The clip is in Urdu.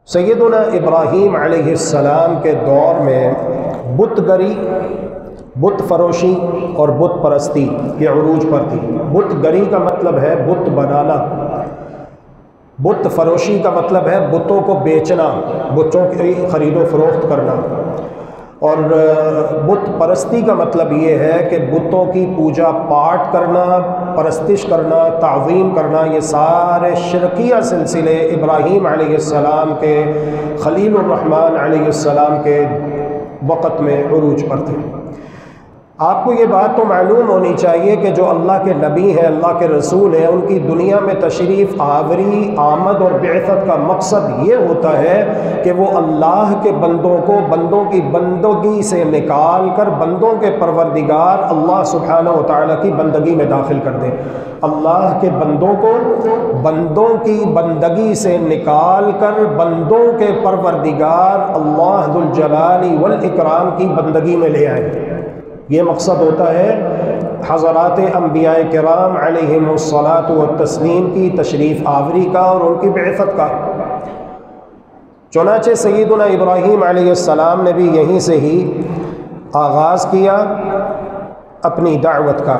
سیدنا ابراہیم علیہ السلام کے دور میں بت گری، بت فروشی اور بت پرستی یہ عروج پر تھی۔ بت گری کا مطلب ہے بت بنانا، بت فروشی کا مطلب ہے بتوں کو بیچنا، بتوں کی خرید و فروخت کرنا، اور بت پرستی کا مطلب یہ ہے کہ بتوں کی پوجا پاٹ کرنا، پرستش کرنا، تعظیم کرنا۔ یہ سارے شرکیہ سلسلے ابراہیم علیہ السلام کے، خلیل الرحمن علیہ السلام کے وقت میں عروج پر تھے۔ آپ کو یہ بات تو معلوم ہونی چاہیے کہ جو اللہ کے نبی ہیں، اللہ کے رسول ہیں، ان کی دنیا میں تشریف آوری، آمد اور بعثت کا مقصد یہ ہوتا ہے کہ وہ اللہ کے بندوں کو بندوں کی بندگی سے نکال کر بندوں کے پروردگار اللہ سبحانہ و تعالیٰ کی بندگی میں داخل کر دیں۔ اللہ کے بندوں کو بندوں کی بندگی سے نکال کر بندوں کے پروردگار اللہ ذو الجلال والاکرام کی بندگی میں لے آئیں۔ یہ مقصد ہوتا ہے حضرات انبیاء کرام علیہم الصلاۃ والتسلیم کی تشریف آوری کا اور ان کی بعثت کا۔ چنانچہ سیدنا ابراہیم علیہ السلام نے بھی یہیں سے ہی آغاز کیا اپنی دعوت کا۔